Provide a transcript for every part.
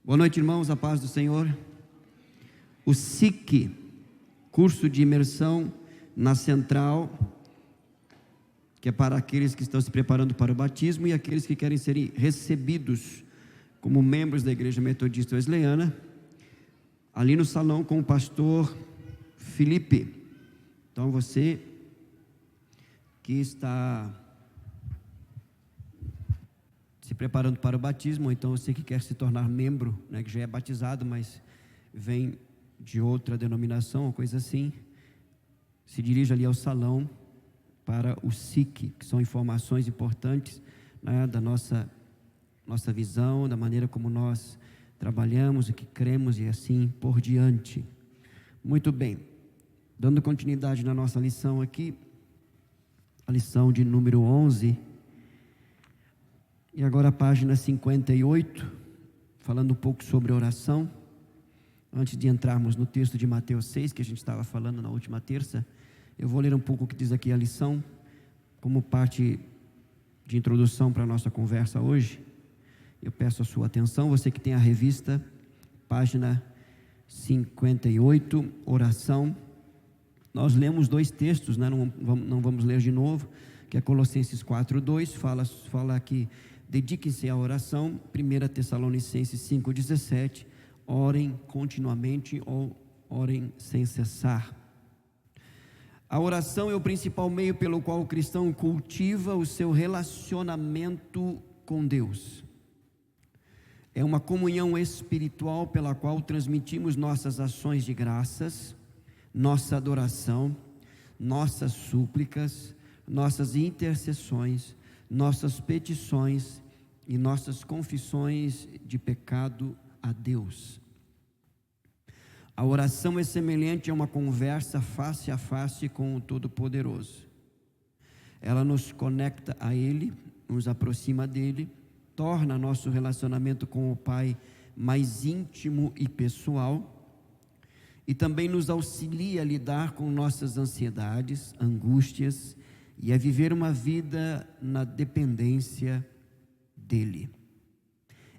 Boa noite, irmãos, a paz do Senhor. O SIC, curso de imersão na Central, que é para aqueles que estão se preparando para o batismo e aqueles que querem ser recebidos como membros da Igreja Metodista Wesleyana, ali no salão com o pastor Felipe. Então você que está se preparando para o batismo, ou então você que quer se tornar membro, né, que já é batizado, mas vem de outra denominação ou coisa assim, se dirige ali ao salão para o SIC, que são informações importantes, né, da nossa visão, da maneira como nós trabalhamos, o que cremos e assim por diante. Muito bem, dando continuidade na nossa lição aqui, a lição de número 11, e agora a página 58, falando um pouco sobre oração. Antes de entrarmos no texto de Mateus 6, que a gente estava falando na última terça, eu vou ler um pouco o que diz aqui a lição, como parte de introdução para a nossa conversa hoje. Eu peço a sua atenção, você que tem a revista, página 58, oração. Nós lemos dois textos, né? Não vamos ler de novo, que é Colossenses 4:2, fala aqui, dediquem-se à oração. 1 Tessalonicenses 5:17, orem continuamente ou orem sem cessar. A oração é o principal meio pelo qual o cristão cultiva o seu relacionamento com Deus. É uma comunhão espiritual pela qual transmitimos nossas ações de graças, nossa adoração, nossas súplicas, nossas intercessões, nossas petições e nossas confissões de pecado a Deus. A oração é semelhante a uma conversa face a face com o Todo-Poderoso. Ela nos conecta a Ele, nos aproxima dEle, torna nosso relacionamento com o Pai mais íntimo e pessoal, e também nos auxilia a lidar com nossas ansiedades, angústias, e a viver uma vida na dependência dEle.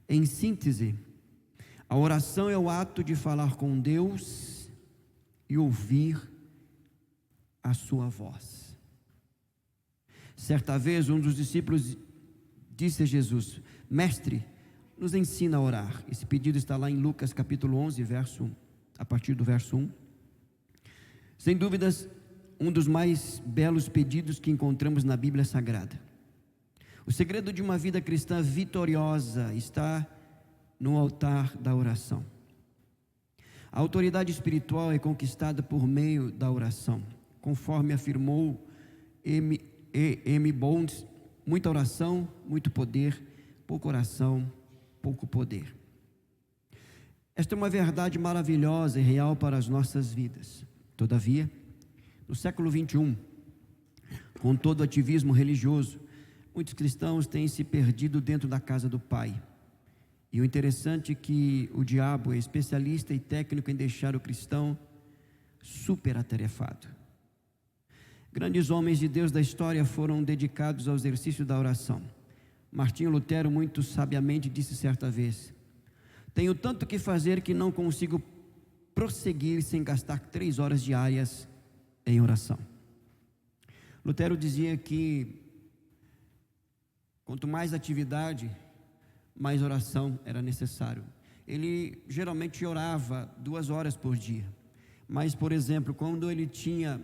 Em síntese, a oração é o ato de falar com Deus e ouvir a sua voz. Certa vez, um dos discípulos disse a Jesus: Mestre, nos ensina a orar. Esse pedido está lá em Lucas capítulo 11, a partir do verso 1. Sem dúvidas, um dos mais belos pedidos que encontramos na Bíblia Sagrada. O segredo de uma vida cristã vitoriosa está no altar da oração. A autoridade espiritual é conquistada por meio da oração, conforme afirmou M. Bonds: muita oração, muito poder; pouca oração, pouco poder. Esta é uma verdade maravilhosa e real para as nossas vidas. Todavia, no século 21, com todo o ativismo religioso, muitos cristãos têm se perdido dentro da casa do Pai. E o interessante é que o diabo é especialista e técnico em deixar o cristão super atarefado. Grandes homens de Deus da história foram dedicados ao exercício da oração. Martinho Lutero muito sabiamente disse certa vez: tenho tanto que fazer que não consigo prosseguir sem gastar 3 horas diárias em oração. Lutero dizia que quanto mais atividade, mais oração era necessário. Ele geralmente orava 2 horas por dia, mas, por exemplo, quando ele tinha,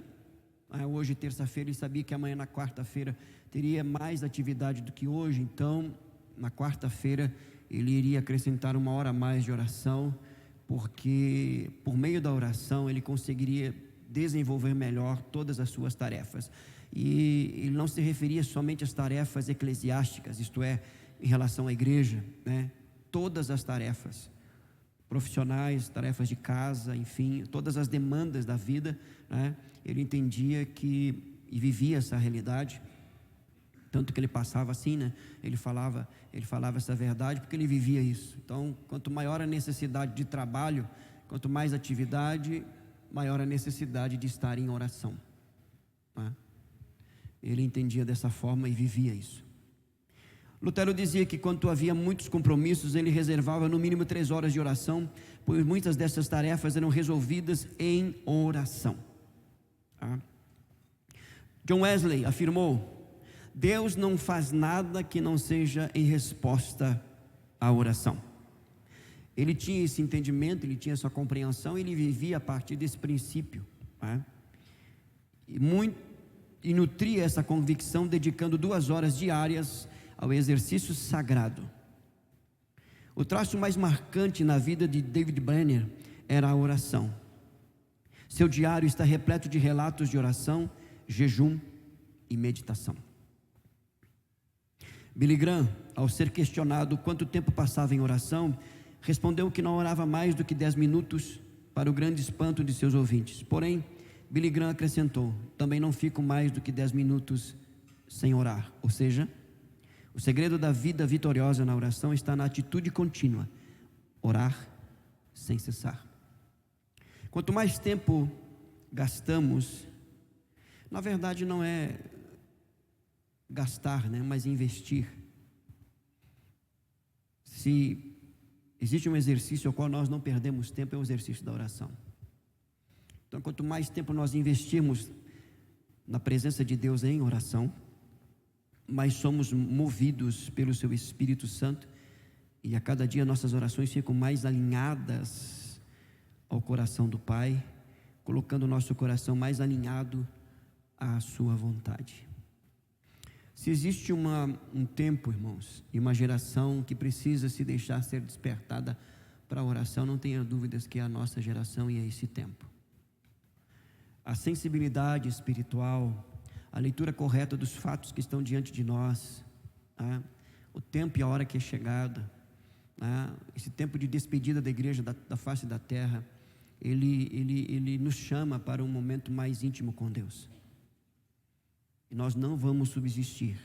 hoje terça-feira, ele sabia que amanhã na quarta-feira teria mais atividade do que hoje, então na quarta-feira ele iria acrescentar 1 hora a mais de oração, porque por meio da oração ele conseguiria desenvolver melhor todas as suas tarefas. E ele não se referia somente às tarefas eclesiásticas, isto é, em relação à igreja, né? Todas as tarefas profissionais, tarefas de casa, enfim, todas as demandas da vida, né? Ele entendia que, e vivia essa realidade, tanto que ele passava assim, né? Ele falava essa verdade porque ele vivia isso. Então, quanto maior a necessidade de trabalho, quanto mais atividade, maior a necessidade de estar em oração, né? Ele entendia dessa forma e vivia isso. Lutero dizia que quando havia muitos compromissos, ele reservava no mínimo 3 horas de oração, pois muitas dessas tarefas eram resolvidas em oração. John Wesley afirmou: Deus não faz nada que não seja em resposta à oração. Ele tinha esse entendimento, ele tinha essa compreensão, ele vivia a partir desse princípio, e nutria essa convicção dedicando 2 horas diárias ao exercício sagrado. O traço mais marcante na vida de David Brenner era a oração. Seu diário está repleto de relatos de oração, jejum e meditação. Billy Graham, ao ser questionado quanto tempo passava em oração, respondeu que não orava mais do que 10 minutos, para o grande espanto de seus ouvintes. Porém, Billy Graham acrescentou: também não fico mais do que 10 minutos sem orar. Ou seja, o segredo da vida vitoriosa na oração está na atitude contínua, orar sem cessar. Quanto mais tempo gastamos, na verdade não é gastar, mas investir. Se existe um exercício ao qual nós não perdemos tempo, é o exercício da oração. Então, quanto mais tempo nós investirmos na presença de Deus em oração, mais somos movidos pelo seu Espírito Santo, e a cada dia nossas orações ficam mais alinhadas ao coração do Pai, colocando o nosso coração mais alinhado à sua vontade. Se existe um tempo, irmãos, e uma geração que precisa se deixar ser despertada para a oração, não tenha dúvidas que é a nossa geração e é esse tempo. A sensibilidade espiritual, a leitura correta dos fatos que estão diante de nós, o tempo e a hora que é chegada, esse tempo de despedida da igreja da face da terra, ele nos chama para um momento mais íntimo com Deus. E nós não vamos subsistir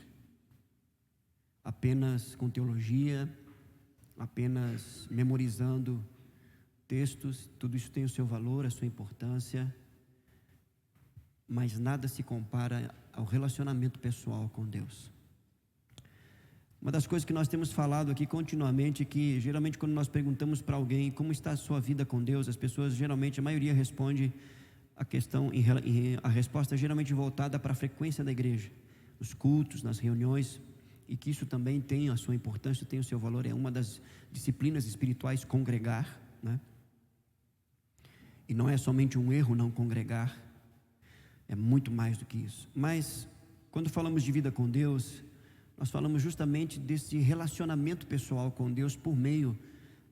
apenas com teologia, apenas memorizando textos. Tudo isso tem o seu valor, a sua importância, mas nada se compara ao relacionamento pessoal com Deus. Uma das coisas que nós temos falado aqui continuamente é que, geralmente, quando nós perguntamos para alguém como está a sua vida com Deus, as pessoas, geralmente, a maioria responde a resposta é geralmente voltada para a frequência da igreja, nos cultos, nas reuniões, e que isso também tem a sua importância, tem o seu valor. É uma das disciplinas espirituais congregar, e não é somente um erro não congregar, é muito mais do que isso. Mas quando falamos de vida com Deus, nós falamos justamente desse relacionamento pessoal com Deus por meio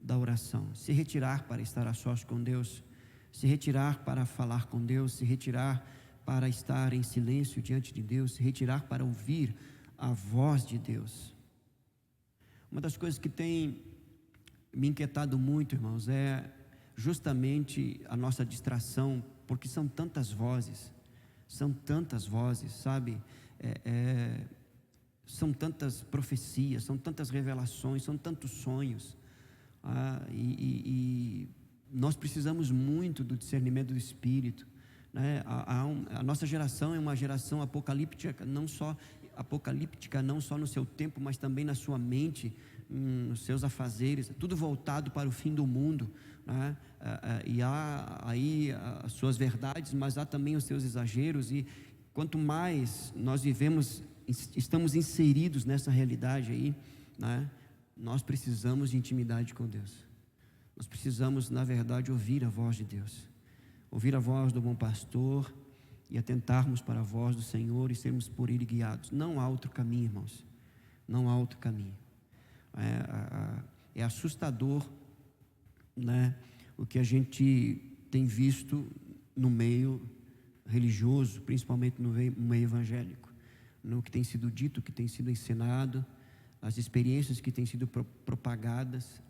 da oração. Se retirar para estar a sós com Deus, se retirar para falar com Deus, se retirar para estar em silêncio diante de Deus, se retirar para ouvir a voz de Deus. Uma das coisas que tem me inquietado muito, irmãos, é justamente a nossa distração, porque são tantas vozes, sabe? São tantas profecias, são tantas revelações, são tantos sonhos, e nós precisamos muito do discernimento do Espírito, a nossa geração é uma geração apocalíptica, não só no seu tempo, mas também na sua mente, nos seus afazeres, tudo voltado para o fim do mundo, e há aí as suas verdades, mas há também os seus exageros, e quanto mais nós estamos inseridos nessa realidade aí, nós precisamos de intimidade com Deus. Nós precisamos, na verdade, ouvir a voz de Deus, ouvir a voz do bom pastor e atentarmos para a voz do Senhor e sermos por Ele guiados. Não há outro caminho, irmãos, não há outro caminho. É assustador, o que a gente tem visto no meio religioso, principalmente no meio evangélico, no que tem sido dito, o que tem sido ensinado, as experiências que têm sido propagadas,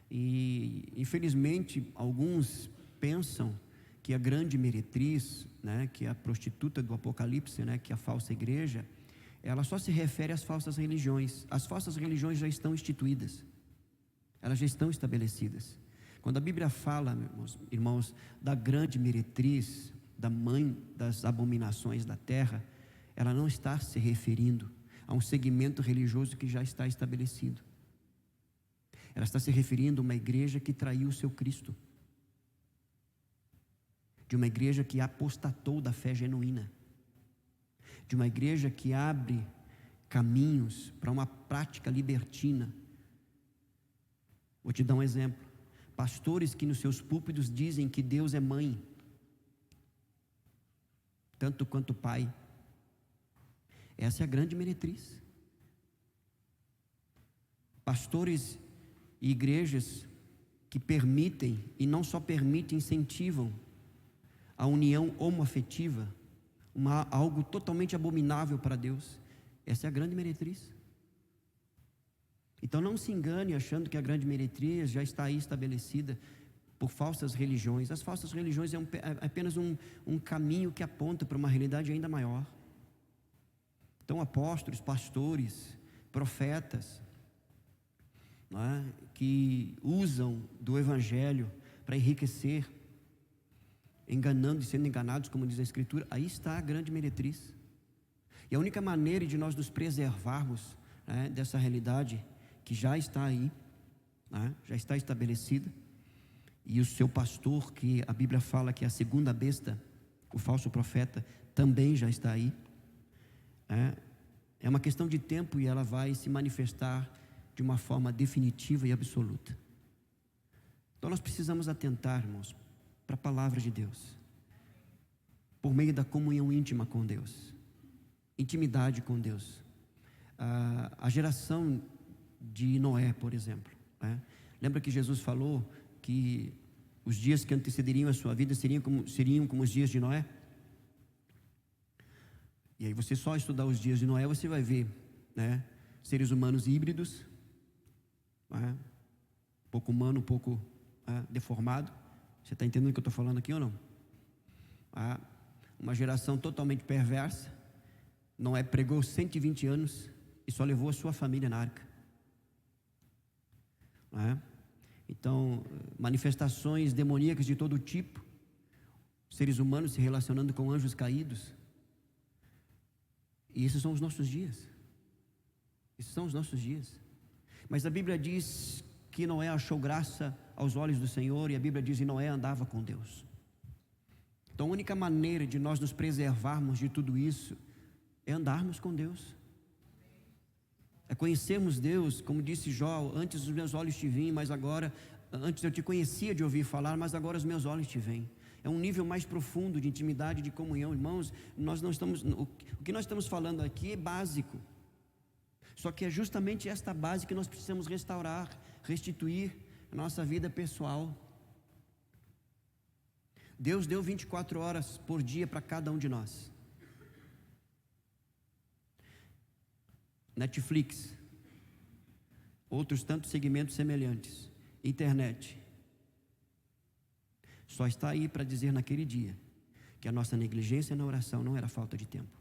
E infelizmente alguns pensam que a grande meretriz, que é a prostituta do Apocalipse, que é a falsa igreja, ela só se refere às falsas religiões. As falsas religiões já estão instituídas, elas já estão estabelecidas. Quando a Bíblia fala, irmãos, da grande meretriz, da mãe das abominações da terra, ela não está se referindo a um segmento religioso que já está estabelecido. Ela está se referindo a uma igreja que traiu o seu Cristo, de uma igreja que apostatou da fé genuína, de uma igreja que abre caminhos para uma prática libertina. Vou te dar um exemplo: pastores que nos seus púlpitos dizem que Deus é mãe, tanto quanto pai. Essa é a grande meretriz. Pastores e igrejas que permitem, e não só permitem, incentivam a união homoafetiva, algo totalmente abominável para Deus. Essa é a grande meretriz. Então não se engane achando que a grande meretriz já está aí estabelecida por falsas religiões. As falsas religiões é apenas um caminho que aponta para uma realidade ainda maior. Então apóstolos, pastores, profetas, não é, que usam do evangelho para enriquecer, enganando e sendo enganados, como diz a Escritura, aí está a grande meretriz. E a única maneira de nós nos preservarmos, né, dessa realidade que já está aí, né, já está estabelecida, e o seu pastor, que a Bíblia fala que é a segunda besta, o falso profeta, também já está aí, é uma questão de tempo e ela vai se manifestar de uma forma definitiva e absoluta. Então nós precisamos atentar, irmãos, para a palavra de Deus, por meio da comunhão íntima com Deus, intimidade com Deus. A geração de Noé, por exemplo, né? Lembra que Jesus falou que os dias que antecederiam a sua vida seriam como os dias de Noé? E aí você só estudar os dias de Noé, você vai ver, né, seres humanos híbridos, né, um pouco humano, um pouco deformado. Você está entendendo o que eu estou falando aqui ou não? Uma geração totalmente perversa. Noé pregou 120 anos e só levou a sua família na arca. Então, manifestações demoníacas de todo tipo, seres humanos se relacionando com anjos caídos. E esses são os nossos dias. Esses são os nossos dias. Mas a Bíblia diz que Noé achou graça aos olhos do Senhor, e a Bíblia diz que Noé andava com Deus. Então a única maneira de nós nos preservarmos de tudo isso é andarmos com Deus, é conhecermos Deus, como disse Jó: antes os meus olhos te viam, mas agora, antes eu te conhecia de ouvir falar, mas agora os meus olhos te veem. É um nível mais profundo de intimidade, de comunhão. Irmãos, nós não estamos, o que nós estamos falando aqui é básico, só que é justamente esta base que nós precisamos restaurar, restituir a nossa vida pessoal. Deus deu 24 horas por dia para cada um de nós. Netflix, outros tantos segmentos semelhantes, internet, só está aí para dizer naquele dia que a nossa negligência na oração não era falta de tempo.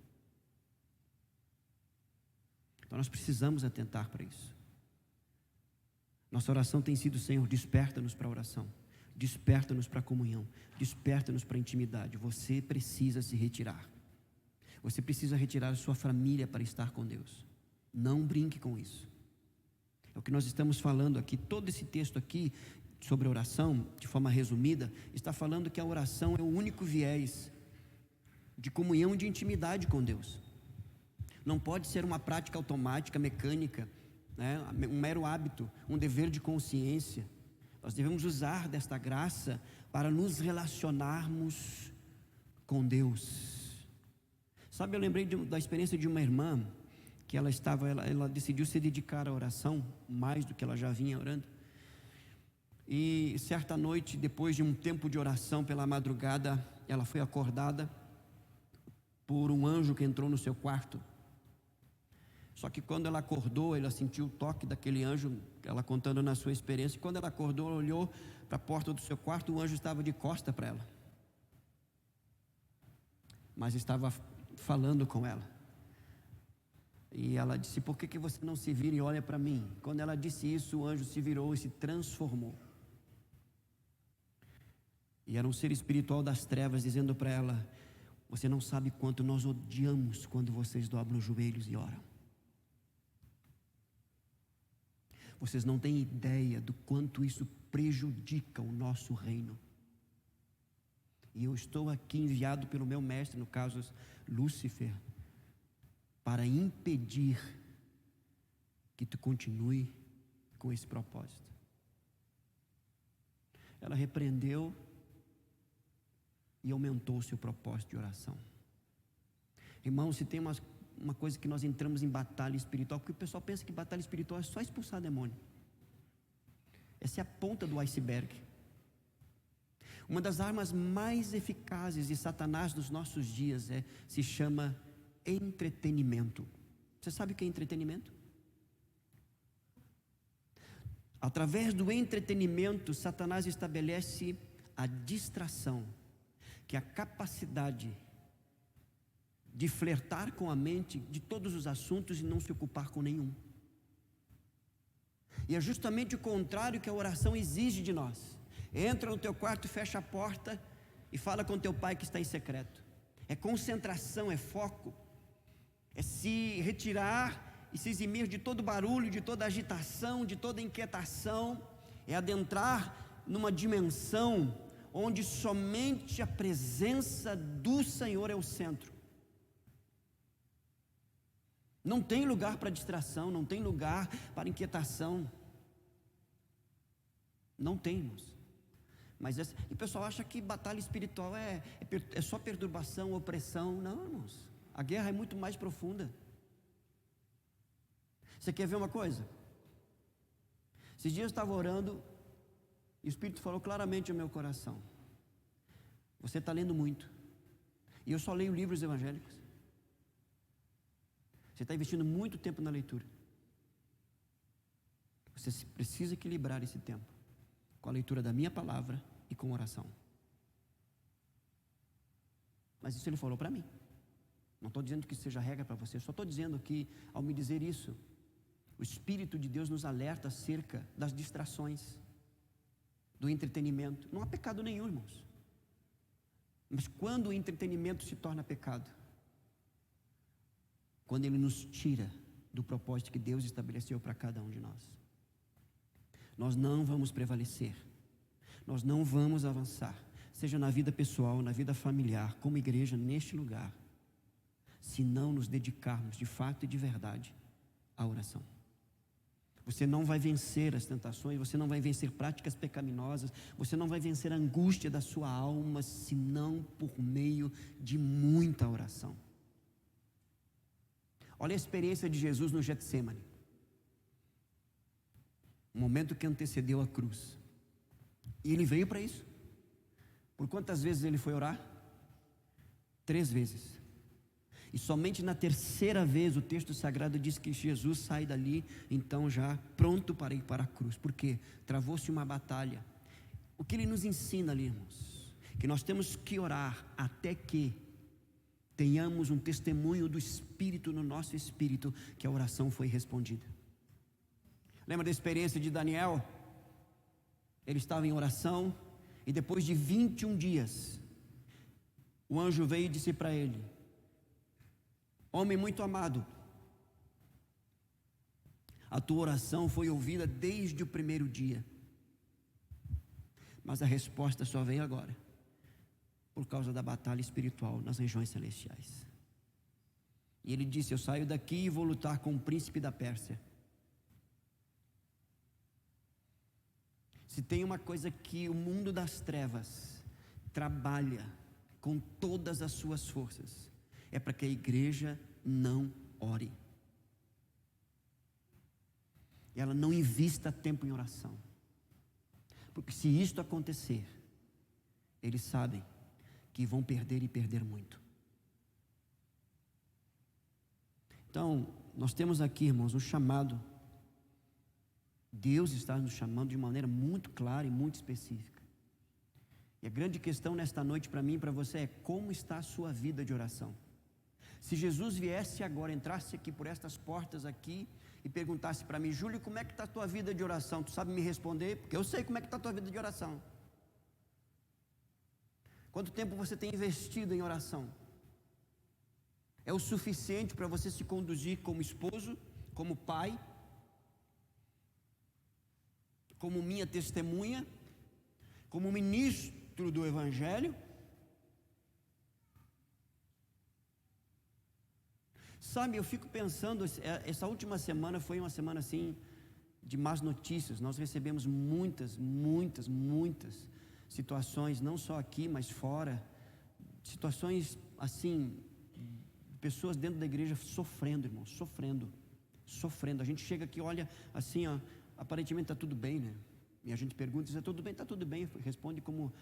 Então nós precisamos atentar para isso. Nossa oração tem sido: Senhor, desperta-nos para a oração, desperta-nos para a comunhão, desperta-nos para a intimidade. Você precisa se retirar, você precisa retirar a sua família para estar com Deus. Não brinque com isso. É o que nós estamos falando aqui. Todo esse texto aqui sobre oração, de forma resumida, está falando que a oração é o único viés de comunhão e de intimidade com Deus. Não pode ser uma prática automática, mecânica, né? Um mero hábito, um dever de consciência. Nós devemos usar desta graça para nos relacionarmos com Deus. Sabe, eu lembrei da experiência de uma irmã que ela decidiu se dedicar à oração mais do que ela já vinha orando. E certa noite, depois de um tempo de oração pela madrugada, ela foi acordada por um anjo que entrou no seu quarto. Só que quando ela acordou, ela sentiu o toque daquele anjo, ela contando na sua experiência. E quando ela acordou, ela olhou para a porta do seu quarto, o anjo estava de costa para ela, mas estava falando com ela. E ela disse: por que você não se vira e olha para mim? Quando ela disse isso, o anjo se virou e se transformou. E era um ser espiritual das trevas, dizendo para ela: você não sabe quanto nós odiamos quando vocês dobram os joelhos e oram. Vocês não têm ideia do quanto isso prejudica o nosso reino. E eu estou aqui enviado pelo meu mestre, no caso Lúcifer, para impedir que tu continue com esse propósito. Ela repreendeu e aumentou o seu propósito de oração. Irmão, se tem uma coisa que nós entramos em batalha espiritual, porque o pessoal pensa que batalha espiritual é só expulsar demônio. Essa é a ponta do iceberg. Uma das armas mais eficazes de Satanás nos nossos dias se chama entretenimento. Você sabe o que é entretenimento? Através do entretenimento, Satanás estabelece a distração, que é a capacidade de flertar com a mente de todos os assuntos e não se ocupar com nenhum. E é justamente o contrário que a oração exige de nós. Entra no teu quarto, fecha a porta e fala com teu pai que está em secreto. É concentração, é foco, é se retirar e se eximir de todo barulho, de toda agitação, de toda inquietação, é adentrar numa dimensão onde somente a presença do Senhor é o centro. Não tem lugar para distração, não tem lugar para inquietação. Não temos. Mas e o pessoal acha que batalha espiritual é só perturbação, opressão. Não, irmãos. A guerra é muito mais profunda. Você quer ver uma coisa? Esses dias eu estava orando e o Espírito falou claramente ao meu coração: você está lendo muito. E eu só leio livros evangélicos. Você está investindo muito tempo na leitura. Você precisa equilibrar esse tempo com a leitura da minha palavra e com oração. Mas isso ele falou para mim. Não estou dizendo que seja regra para você, só estou dizendo que, ao me dizer isso, o Espírito de Deus nos alerta acerca das distrações, do entretenimento. Não há pecado nenhum, irmãos. Mas quando o entretenimento se torna pecado, quando ele nos tira do propósito que Deus estabeleceu para cada um de nós, nós não vamos prevalecer, nós não vamos avançar, seja na vida pessoal, na vida familiar, como igreja neste lugar, se não nos dedicarmos de fato e de verdade à oração. Você não vai vencer as tentações, você não vai vencer práticas pecaminosas, você não vai vencer a angústia da sua alma, senão por meio de muita oração. Olha a experiência de Jesus no Getsêmani, o momento que antecedeu a cruz. E ele veio para isso. Por quantas vezes ele foi orar? 3 vezes. E somente na 3ª vez o texto sagrado diz que Jesus sai dali, então já pronto para ir para a cruz. Por quê? Travou-se uma batalha. O que ele nos ensina ali, irmãos? Que nós temos que orar até que tenhamos um testemunho do Espírito no nosso espírito, que a oração foi respondida. Lembra da experiência de Daniel? Ele estava em oração, e depois de 21 dias, o anjo veio e disse para ele: homem muito amado, a tua oração foi ouvida desde o primeiro dia, mas a resposta só veio agora, por causa da batalha espiritual nas regiões celestiais. E ele disse: eu saio daqui e vou lutar com o príncipe da Pérsia. Se tem uma coisa que o mundo das trevas trabalha com todas as suas forças, é para que a igreja não ore. Ela não invista tempo em oração. Porque se isto acontecer, eles sabem que vão perder e perder muito. Então, nós temos aqui, irmãos, um chamado. Deus está nos chamando de maneira muito clara e muito específica. E a grande questão nesta noite para mim e para você é: como está a sua vida de oração? Se Jesus viesse agora, entrasse aqui por estas portas aqui e perguntasse para mim: Júlio, como é que está a tua vida de oração? Tu sabe me responder? Porque eu sei como é que está a tua vida de oração. Quanto tempo você tem investido em oração? É o suficiente para você se conduzir como esposo, como pai, como minha testemunha, como ministro do Evangelho. Sabe, eu fico pensando, essa última semana foi uma semana assim, de más notícias. Nós recebemos muitas situações, não só aqui, mas fora, situações assim, pessoas dentro da igreja sofrendo, irmãos, sofrendo. A gente chega aqui, olha assim, ó, aparentemente está tudo bem, né? E a gente pergunta, está tudo bem? Está tudo bem. Responde como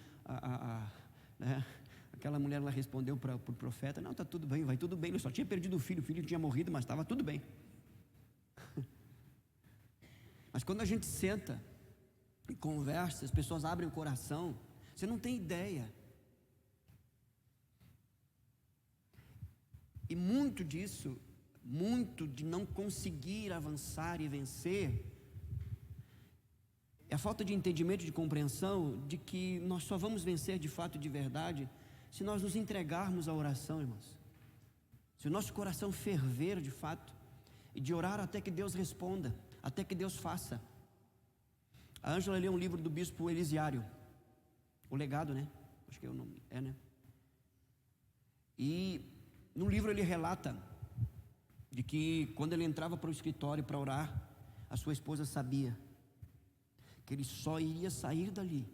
né? Aquela mulher lá respondeu para o profeta: não, está tudo bem, vai tudo bem. Ele só tinha perdido o filho tinha morrido, mas estava tudo bem. Mas quando a gente senta e conversa, as pessoas abrem o coração, você não tem ideia. E muito disso, muito de não conseguir avançar e vencer, é a falta de entendimento, de compreensão de que nós só vamos vencer de fato, de verdade, se nós nos entregarmos à oração, irmãos. Se o nosso coração ferver de fato, e de orar até que Deus responda, até que Deus faça. A Ângela leu um livro do bispo Elisiário, O Legado, né? Acho que é o nome, né? E no livro ele relata de que quando ele entrava para o escritório para orar, a sua esposa sabia que ele só iria sair dali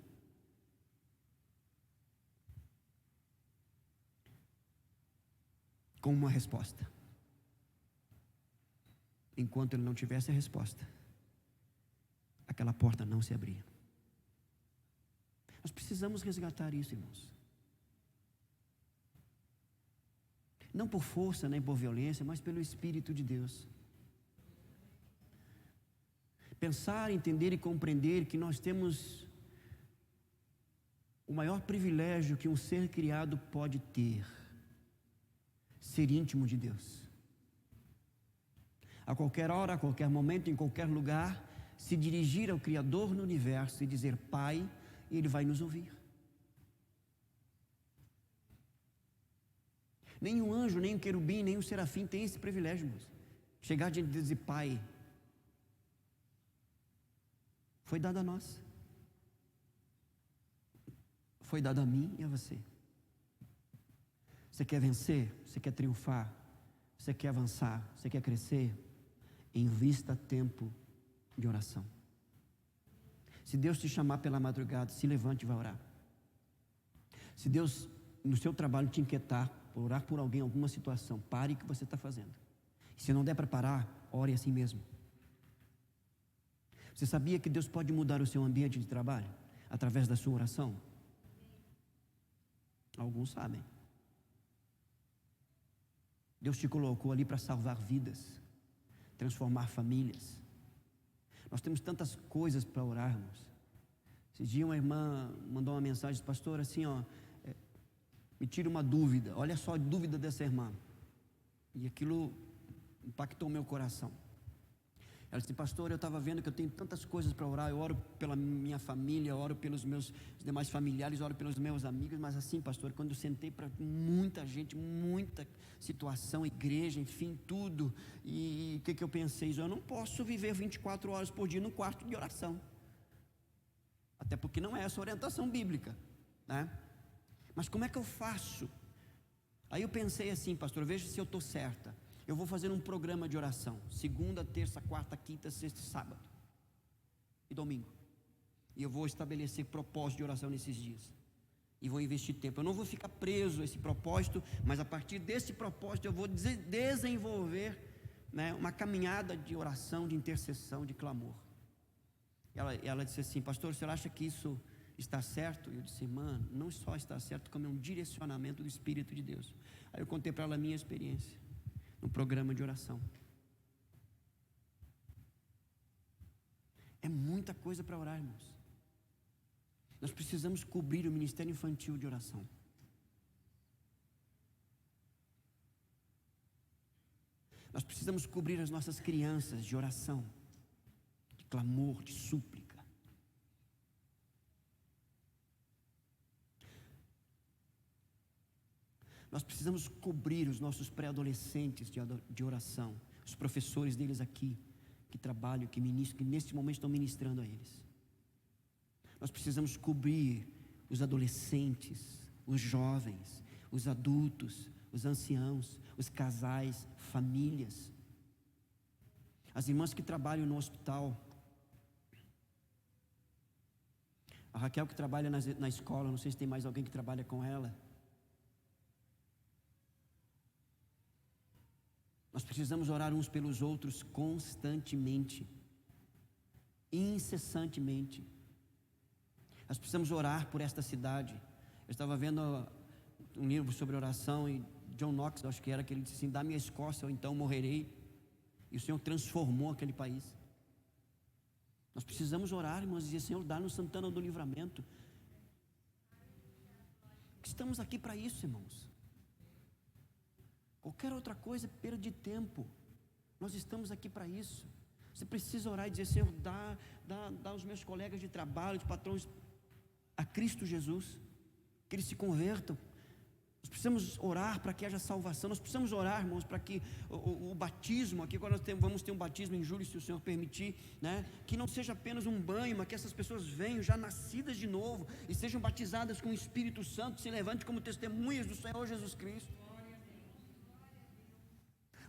com uma resposta. Enquanto ele não tivesse a resposta, aquela porta não se abria. Nós precisamos resgatar isso, irmãos. Não por força, nem por violência, mas pelo Espírito de Deus. Pensar, entender e compreender que nós temos o maior privilégio que um ser criado pode ter: ser íntimo de Deus. A qualquer hora, a qualquer momento, em qualquer lugar, se dirigir ao Criador no universo e dizer Pai, e Ele vai nos ouvir. Nem o anjo, nem o querubim, nem o serafim tem esse privilégio, irmãos. Chegar diante de Deus e dizer Pai. Foi dado a nós. Foi dado a mim e a você. Você quer vencer? Você quer triunfar? Você quer avançar? Você quer crescer? Invista tempo de oração. Se Deus te chamar pela madrugada, se levante e vá orar. Se Deus no seu trabalho te inquietar por orar por alguém, alguma situação, pare o que você está fazendo. E se não der para parar, ore assim mesmo. Você sabia que Deus pode mudar o seu ambiente de trabalho através da sua oração? Alguns sabem. Deus te colocou ali para salvar vidas, transformar famílias. Nós temos tantas coisas para orarmos. Esses dias uma irmã mandou uma mensagem: pastor, assim, ó, me tira uma dúvida. Olha só a dúvida dessa irmã. E aquilo impactou meu coração. Ela disse: pastor, eu estava vendo que eu tenho tantas coisas para orar. Eu oro pela minha família, eu oro pelos meus demais familiares, eu oro pelos meus amigos. Mas assim, pastor, quando eu sentei para muita gente, muita situação, igreja, enfim, tudo, e o que eu pensei? Eu não posso viver 24 horas por dia no quarto de oração. Até porque não é essa a orientação bíblica, né? Mas como é que eu faço? Aí eu pensei assim: pastor, veja se eu estou certa. Eu vou fazer um programa de oração, segunda, terça, quarta, quinta, sexta e sábado e domingo. E eu vou estabelecer propósito de oração nesses dias. E vou investir tempo. Eu não vou ficar preso a esse propósito, mas a partir desse propósito eu vou desenvolver, né, uma caminhada de oração, de intercessão, de clamor. Ela disse assim: pastor, o senhor acha que isso está certo? Eu disse: irmã, não só está certo, como é um direcionamento do Espírito de Deus. Aí eu contei para ela a minha experiência no programa de oração. É muita coisa para orar, irmãos. Nós precisamos cobrir o ministério infantil de oração. Nós precisamos cobrir as nossas crianças de oração, de clamor, de súplica. Nós precisamos cobrir os nossos pré-adolescentes de oração, os professores deles aqui, que trabalham, que ministram, que neste momento estão ministrando a eles. Nós precisamos cobrir os adolescentes, os jovens, os adultos, os anciãos, os casais, famílias, as irmãs que trabalham no hospital, a Raquel que trabalha na escola, não sei se tem mais alguém que trabalha com ela. Nós precisamos orar uns pelos outros constantemente, incessantemente. Nós precisamos orar por esta cidade. Eu estava vendo um livro sobre oração e John Knox, acho que era, que ele disse assim: da minha Escócia ou então morrerei. E o Senhor transformou aquele país. Nós precisamos orar, irmãos, e dizer: Senhor, dá-nos Santana do Livramento. Estamos aqui para isso, irmãos. Qualquer outra coisa é perda de tempo. Nós estamos aqui para isso. Você precisa orar e dizer: Senhor, dá aos meus colegas de trabalho, de patrões, a Cristo Jesus, que eles se convertam. Nós precisamos orar para que haja salvação. Nós precisamos orar, irmãos, para que o batismo, aqui agora vamos ter um batismo em julho, se o Senhor permitir, né? Que não seja apenas um banho, mas que essas pessoas venham já nascidas de novo e sejam batizadas com o Espírito Santo, se levante como testemunhas do Senhor Jesus Cristo.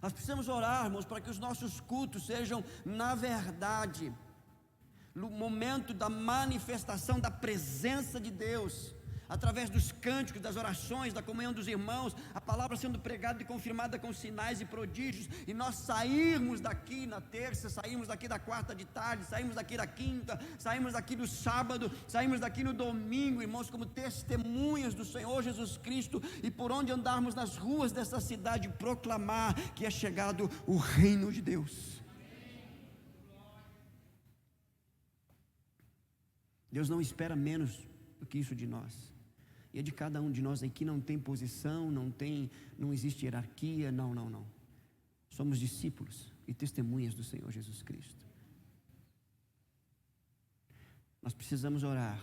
Nós precisamos orar, irmãos, para que os nossos cultos sejam, na verdade, no momento da manifestação da presença de Deus, através dos cânticos, das orações, da comunhão dos irmãos, a palavra sendo pregada e confirmada com sinais e prodígios, e nós sairmos daqui na terça, saímos daqui da quarta de tarde, saímos daqui da quinta, saímos daqui do sábado, saímos daqui no domingo, irmãos, como testemunhas do Senhor Jesus Cristo, e por onde andarmos nas ruas dessa cidade, proclamar que é chegado o reino de Deus. Deus não espera menos do que isso de nós. E é de cada um de nós aqui, não tem posição, não existe hierarquia, não. Somos discípulos e testemunhas do Senhor Jesus Cristo. Nós precisamos orar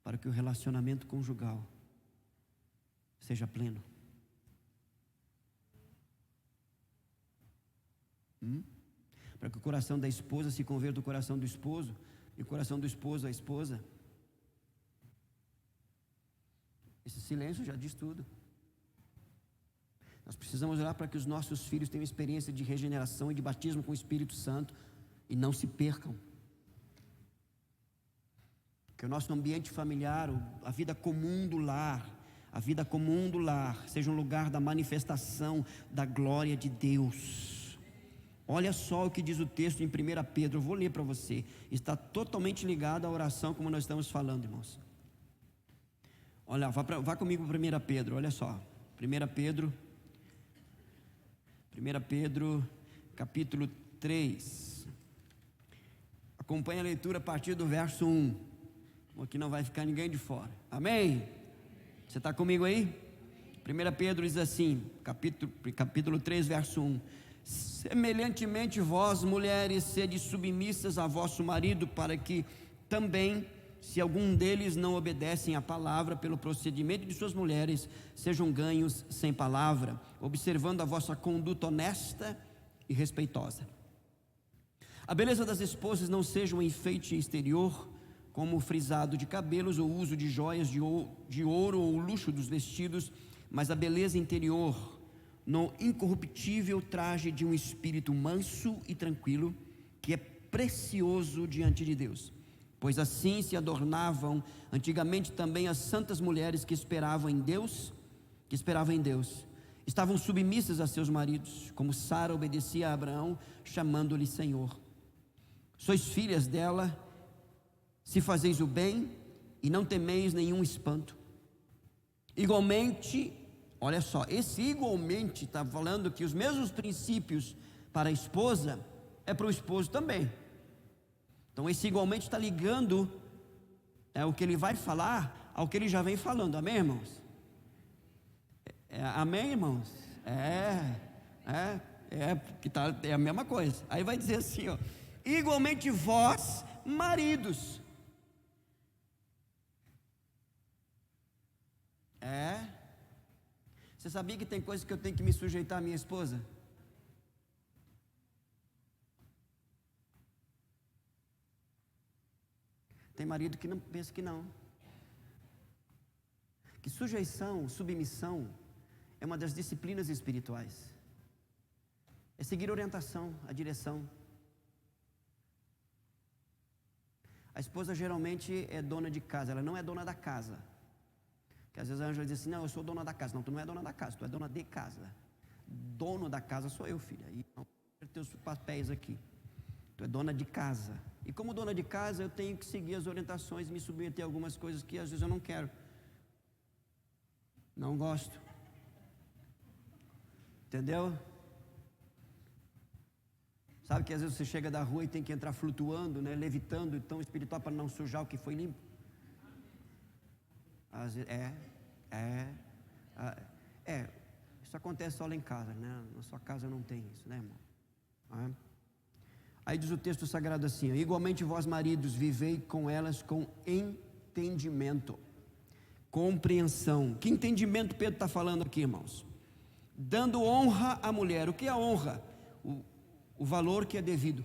para que o relacionamento conjugal seja pleno. Para que o coração da esposa se converta ao coração do esposo, e o coração do esposo à esposa. Esse silêncio já diz tudo. Nós precisamos orar para que os nossos filhos tenham experiência de regeneração e de batismo com o Espírito Santo e não se percam. Que o nosso ambiente familiar, a vida comum do lar, seja um lugar da manifestação da glória de Deus. Olha só o que diz o texto em 1 Pedro, eu vou ler para você. Está totalmente ligado à oração como nós estamos falando, irmãos. Olha, vá comigo para 1 Pedro, olha só. 1 Pedro, capítulo 3. Acompanhe a leitura a partir do verso 1. Aqui não vai ficar ninguém de fora. Amém? Você está comigo aí? 1 Pedro diz assim, capítulo 3, verso 1. Semelhantemente vós, mulheres, sede submissas a vosso marido, para que também, se algum deles não obedecem à palavra pelo procedimento de suas mulheres, sejam ganhos sem palavra, observando a vossa conduta honesta e respeitosa. A beleza das esposas não seja um enfeite exterior, como o frisado de cabelos ou o uso de joias de ouro ou o luxo dos vestidos, mas a beleza interior, no incorruptível traje de um espírito manso e tranquilo, que é precioso diante de Deus. Pois assim se adornavam antigamente também as santas mulheres que esperavam em Deus, estavam submissas a seus maridos, como Sara obedecia a Abraão, chamando-lhe Senhor. Sois filhas dela, se fazeis o bem e não temeis nenhum espanto. Igualmente, olha só, esse igualmente está falando que os mesmos princípios para a esposa é para o esposo também. Então esse igualmente está ligando o que ele vai falar ao que ele já vem falando, amém, irmãos? Amém, irmãos? É a mesma coisa. Aí vai dizer assim, ó, igualmente vós, maridos. Você sabia que tem coisas que eu tenho que me sujeitar à minha esposa? Tem marido que não pensa que não. Que sujeição, submissão é uma das disciplinas espirituais. É seguir a orientação, a direção. A esposa geralmente é dona de casa, ela não é dona da casa. Porque às vezes a Ângela diz assim, não, eu sou dona da casa. Não, tu não é dona da casa, tu é dona de casa. Dono da casa sou eu, filha. E não tem teus papéis aqui. Tu é dona de casa. E como dona de casa, eu tenho que seguir as orientações, me submeter a algumas coisas que às vezes eu não quero. Não gosto. Entendeu? Sabe que às vezes você chega da rua e tem que entrar flutuando, né, levitando, tão espiritual para não sujar o que foi limpo? Às vezes, isso acontece só lá em casa, né? Na sua casa não tem isso, né, irmão? Aí diz o texto sagrado assim: igualmente vós maridos, vivei com elas com entendimento, compreensão. Que entendimento Pedro está falando aqui, irmãos? Dando honra à mulher. O que é a honra? O valor que é devido.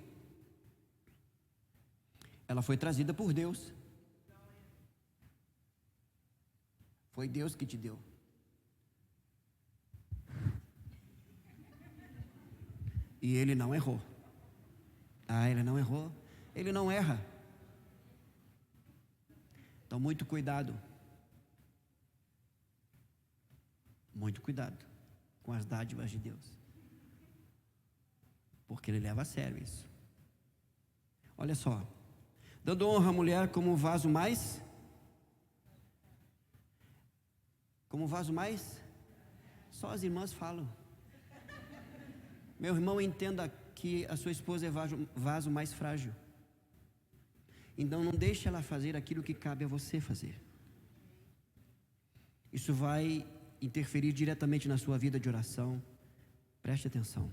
Ela foi trazida por Deus. Foi Deus que te deu. E ele não errou. Ele não errou. Ele não erra. Então, muito cuidado. Muito cuidado com as dádivas de Deus. Porque ele leva a sério isso. Olha só. Dando honra à mulher como vaso mais. Como vaso mais. Só as irmãs falam. Meu irmão, entenda que a sua esposa é vaso mais frágil. Então não deixe ela fazer aquilo que cabe a você fazer. Isso vai interferir diretamente na sua vida de oração. Preste atenção.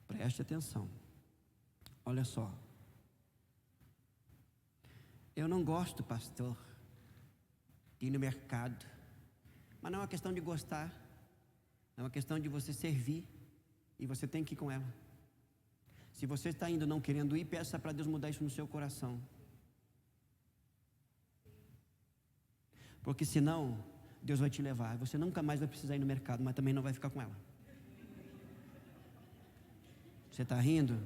Preste atenção. Olha só. Eu não gosto, pastor, de ir no mercado. Mas não é uma questão de gostar. É uma questão de você servir. E você tem que ir com ela. Se você está indo não querendo ir, peça para Deus mudar isso no seu coração. Porque senão, Deus vai te levar. Você nunca mais vai precisar ir no mercado, mas também não vai ficar com ela. Você está rindo?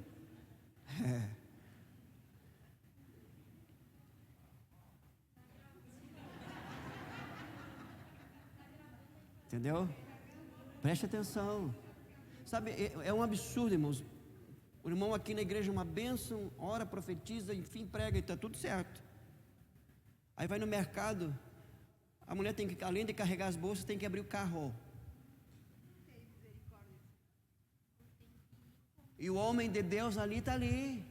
Entendeu? Preste atenção. Sabe, é um absurdo, irmãos. O irmão aqui na igreja é uma bênção, ora, profetiza, enfim, prega e está tudo certo. Aí vai no mercado, a mulher tem que, além de carregar as bolsas, tem que abrir o carro. E o homem de Deus ali está ali.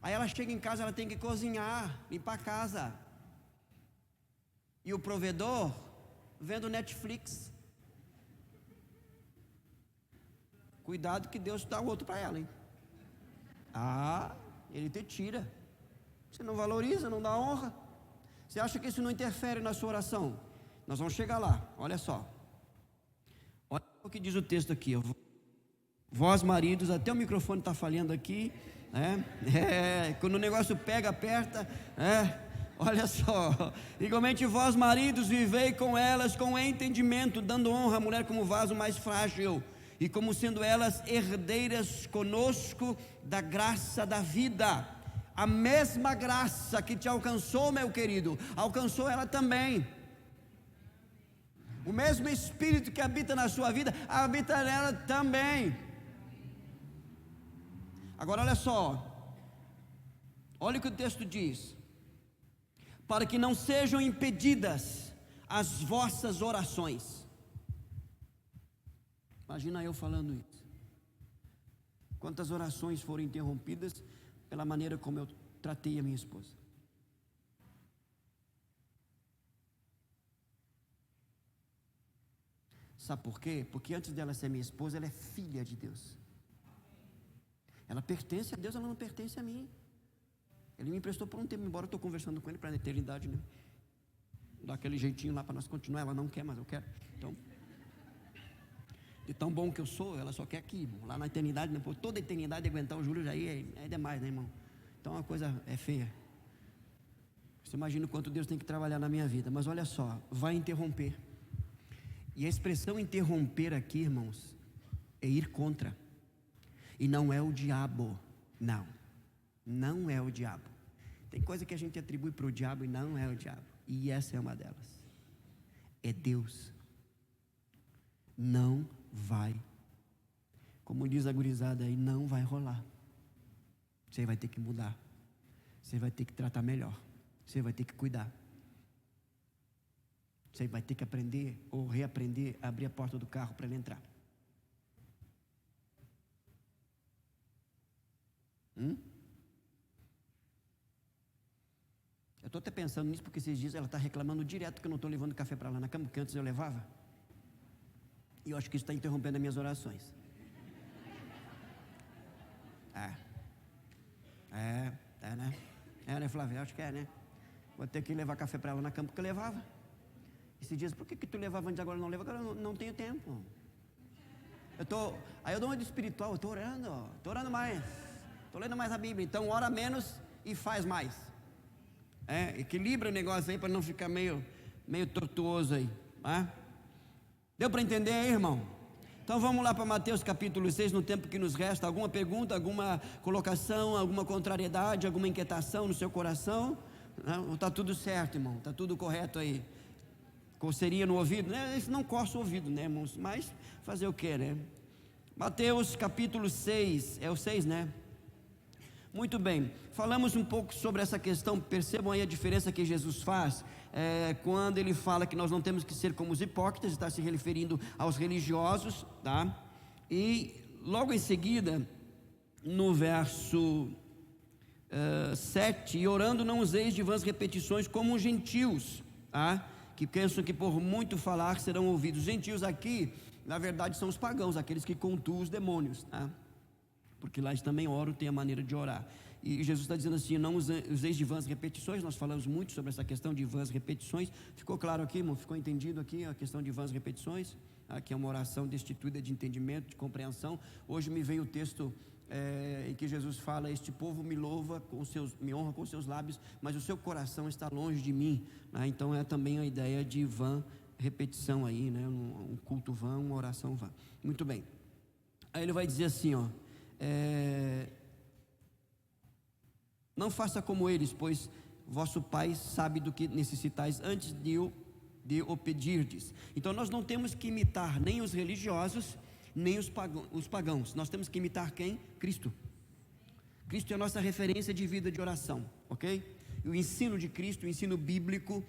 Aí ela chega em casa, ela tem que cozinhar, limpar a casa. E o provedor vendo Netflix. Cuidado que Deus dá outro para ela, hein? Ele te tira. Você não valoriza, não dá honra. Você acha que isso não interfere na sua oração? Nós vamos chegar lá, olha só. Olha o que diz o texto aqui. Vós maridos, até o microfone está falhando aqui, né? Quando o negócio pega, aperta, olha só. Igualmente vós maridos, vivei com elas com entendimento, dando honra à mulher como vaso mais frágil, e como sendo elas herdeiras conosco da graça da vida. A mesma graça que te alcançou, meu querido, alcançou ela também. O mesmo Espírito que habita na sua vida, habita nela também. Agora olha só, olha o que o texto diz: para que não sejam impedidas as vossas orações. Imagina eu falando isso. Quantas orações foram interrompidas pela maneira como eu tratei a minha esposa. Sabe por quê? Porque antes dela ser minha esposa, ela é filha de Deus. Ela pertence a Deus, ela não pertence a mim. Ele me emprestou por um tempo, embora eu estou conversando com ele para a eternidade, né? Dá aquele jeitinho lá para nós continuar. Ela não quer, mas eu quero. Então, De tão bom que eu sou, ela só quer aqui, irmão. Lá na eternidade, né? Por toda a eternidade aguentar o Júlio já é demais, né, irmão? Então a coisa é feia. Você imagina o quanto Deus tem que trabalhar na minha vida. Mas olha só, vai interromper. E a expressão interromper aqui, irmãos, é ir contra. E não é o diabo, não. Não é o diabo. Tem coisa que a gente atribui para o diabo e não é o diabo. E essa é uma delas. É Deus. Não vai. Como diz a gurizada aí, não vai rolar. Você vai ter que mudar. Você vai ter que tratar melhor. Você vai ter que cuidar. Você vai ter que aprender ou reaprender a abrir a porta do carro para ele entrar. Eu estou até pensando nisso porque esses dias ela está reclamando direto que eu não estou levando café para lá na cama, porque antes eu levava. E eu acho que isso está interrompendo as minhas orações. Né? Né, Flávio? Acho que é, né? Vou ter que levar café para ela na cama, porque eu levava. Esses dias, por que tu levava antes, agora não leva? Agora eu não tenho tempo. Aí eu dou uma de espiritual, eu estou orando mais. Estou lendo mais a Bíblia, então ora menos e faz mais. Equilibra o negócio aí para não ficar meio tortuoso aí. Deu para entender aí, irmão? Então vamos lá para Mateus capítulo 6, no tempo que nos resta. Alguma pergunta, alguma colocação, alguma contrariedade, alguma inquietação no seu coração? Não, está tudo certo, irmão, está tudo correto aí. Coceirinha no ouvido, né? Isso não coça o ouvido, né, irmãos? Mas fazer o que, né? Mateus capítulo 6, é o 6, né? Muito bem, falamos um pouco sobre essa questão. Percebam aí a diferença que Jesus faz quando ele fala que nós não temos que ser como os hipócritas, está se referindo aos religiosos, tá? E logo em seguida, no verso 7, e orando não useis de vãs repetições como os gentios, tá? Que pensam que por muito falar serão ouvidos. Os gentios aqui, na verdade, são os pagãos, aqueles que contuam os demônios, tá? Porque lá eles também oram, tem a maneira de orar. E Jesus está dizendo assim, não useis de vãs repetições. Nós falamos muito sobre essa questão de vãs repetições. Ficou claro aqui, irmão? Ficou entendido aqui a questão de vãs repetições? Aqui é uma oração destituída de entendimento, de compreensão. Hoje me veio o texto em que Jesus fala: este povo me louva, me honra com seus lábios, mas o seu coração está longe de mim. Então é também a ideia de vã repetição aí, né? Um culto vã, uma oração vã. Muito bem. Aí ele vai dizer assim, ó. Não faça como eles, pois vosso Pai sabe do que necessitais antes de o pedirdes. Então nós não temos que imitar nem os religiosos, nem os pagãos. Nós temos que imitar quem? Cristo. Cristo é a nossa referência de vida de oração, ok? E o ensino de Cristo, o ensino bíblico,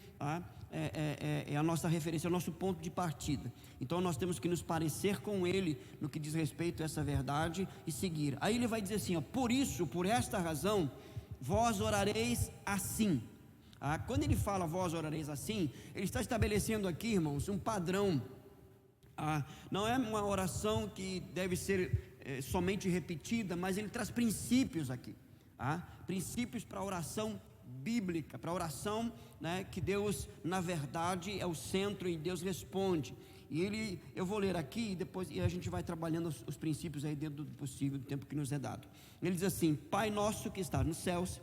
é a nossa referência, é o nosso ponto de partida. Então nós temos que nos parecer com Ele no que diz respeito a essa verdade e seguir. Aí ele vai dizer assim, ó, por isso, por esta razão, vós orareis assim. Quando ele fala vós orareis assim, ele está estabelecendo aqui, irmãos, um padrão. Não é uma oração que deve ser somente repetida, mas ele traz princípios aqui, princípios para a oração bíblica, para a oração, né, que Deus na verdade é o centro e Deus responde. E eu vou ler aqui e depois a gente vai trabalhando os princípios aí dentro do possível, do tempo que nos é dado. Ele diz assim: Pai nosso que estás nos céus,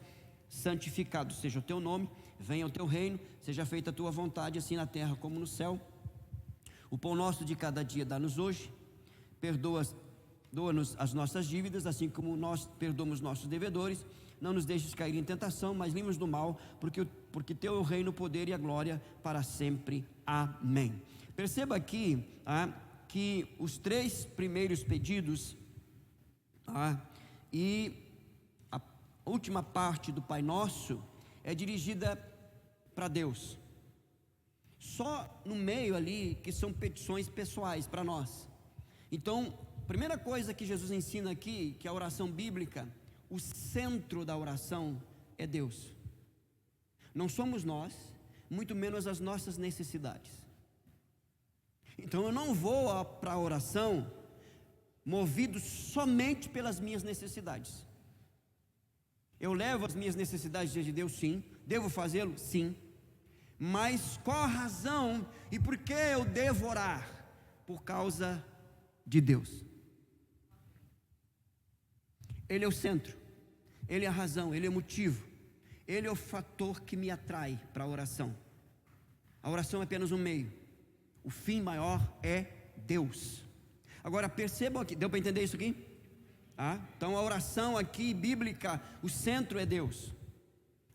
santificado seja o teu nome, venha o teu reino, seja feita a tua vontade, assim na terra como no céu. O pão nosso de cada dia dá-nos hoje, doa-nos as nossas dívidas, assim como nós perdoamos nossos devedores. Não nos deixes cair em tentação, mas livra-nos do mal, porque teu é o reino, o poder e a glória para sempre. Amém. Perceba aqui que os 3 primeiros pedidos e a última parte do Pai Nosso é dirigida para Deus. Só no meio ali que são petições pessoais para nós. Então, primeira coisa que Jesus ensina aqui, que a oração bíblica, o centro da oração é Deus. Não somos nós, muito menos as nossas necessidades. Então eu não vou para a oração movido somente pelas minhas necessidades. Eu levo as minhas necessidades diante de Deus, sim. Devo fazê-lo? Sim. Mas qual a razão e por que eu devo orar? Por causa de Deus. Ele é o centro, Ele é a razão, Ele é o motivo, Ele é o fator que me atrai para a oração. A oração é apenas um meio, o fim maior é Deus. Agora percebam aqui, deu para entender isso aqui? Então a oração aqui bíblica, o centro é Deus,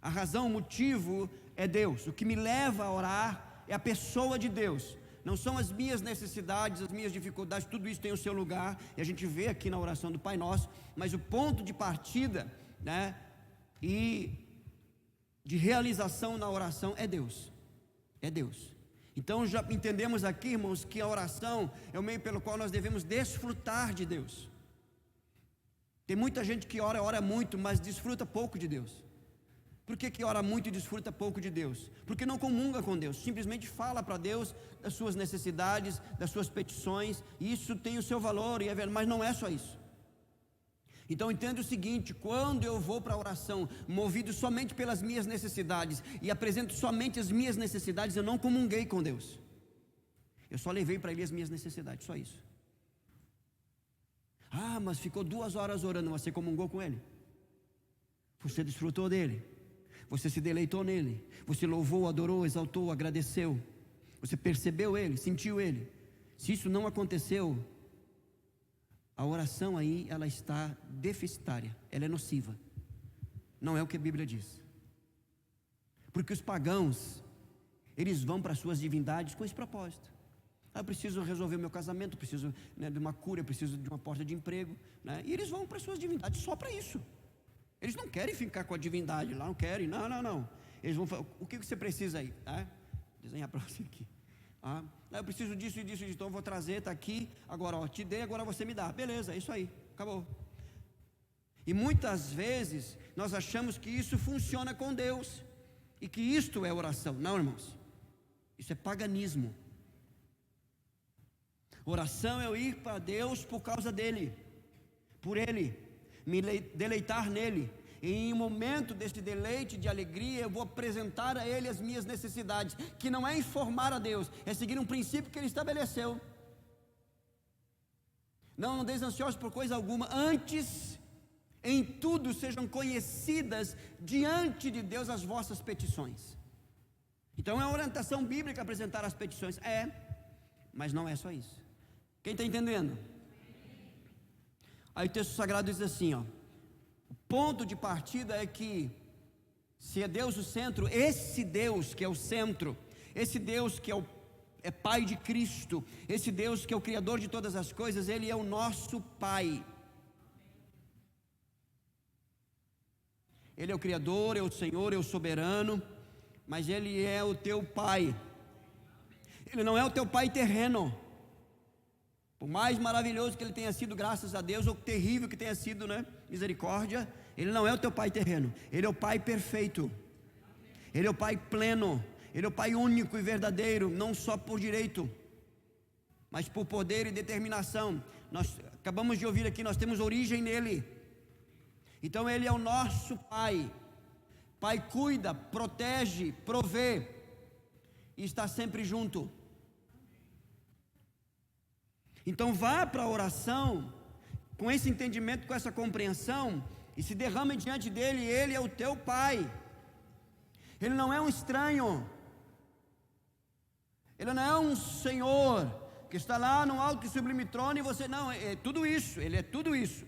a razão, o motivo é Deus. O que me leva a orar é a pessoa de Deus, não são as minhas necessidades, as minhas dificuldades. Tudo isso tem o seu lugar, e a gente vê aqui na oração do Pai Nosso, mas o ponto de partida, né, e de realização na oração é Deus, é Deus. Então já entendemos aqui, irmãos, que a oração é o meio pelo qual nós devemos desfrutar de Deus. Tem muita gente que ora muito, mas desfruta pouco de Deus. Por que ora muito e desfruta pouco de Deus? Porque não comunga com Deus, simplesmente fala para Deus das suas necessidades, das suas petições, e isso tem o seu valor, e é verdade, mas não é só isso. Então entenda o seguinte: quando eu vou para a oração movido somente pelas minhas necessidades e apresento somente as minhas necessidades, eu não comunguei com Deus, eu só levei para Ele as minhas necessidades, só isso. Mas ficou 2 horas orando, você comungou com Ele? Você desfrutou dEle? Você se deleitou nele? Você louvou, adorou, exaltou, agradeceu? Você percebeu Ele, sentiu Ele? Se isso não aconteceu, a oração aí, ela está deficitária, ela é nociva. Não é o que a Bíblia diz. Porque os pagãos, eles vão para suas divindades com esse propósito. Eu preciso resolver o meu casamento, preciso, né, de uma cura, eu preciso de uma porta de emprego, né? E eles vão para suas divindades só para isso. Eles não querem ficar com a divindade lá, não querem, não. Eles vão falar: o que você precisa aí? Desenhar para você aqui. Eu preciso disso e disso, então eu vou trazer, está aqui, agora te dei, agora você me dá. Beleza, é isso aí, acabou. E muitas vezes nós achamos que isso funciona com Deus, e que isto é oração. Não, irmãos, isso é paganismo. Oração é eu ir para Deus por causa dEle, por Ele, me deleitar nele, e em um momento desse deleite, de alegria, eu vou apresentar a Ele as minhas necessidades, que não é informar a Deus, é seguir um princípio que Ele estabeleceu. Não andeis ansiosos por coisa alguma, antes, em tudo sejam conhecidas diante de Deus as vossas petições. Então é uma orientação bíblica apresentar as petições, mas não é só isso. Quem está entendendo? Aí o texto sagrado diz assim, o ponto de partida é que, se é Deus o centro, esse Deus que é o centro, esse Deus que é Pai de Cristo, esse Deus que é o Criador de todas as coisas, Ele é o nosso Pai. Ele é o Criador, é o Senhor, é o soberano, mas Ele é o teu Pai. Ele não é o teu Pai terreno. Por mais maravilhoso que Ele tenha sido, graças a Deus, ou terrível que tenha sido, né? Misericórdia, Ele não é o teu Pai terreno. Ele é o Pai perfeito, Ele é o Pai pleno, Ele é o Pai único e verdadeiro, não só por direito, mas por poder e determinação. Nós acabamos de ouvir aqui, nós temos origem nele. Então Ele é o nosso Pai. Pai cuida, protege, provê e está sempre junto. Então vá para a oração com esse entendimento, com essa compreensão, e se derrame diante dele. Ele é o teu Pai, Ele não é um estranho, Ele não é um Senhor que está lá no alto e sublime trono, e você não, é tudo isso, Ele é tudo isso.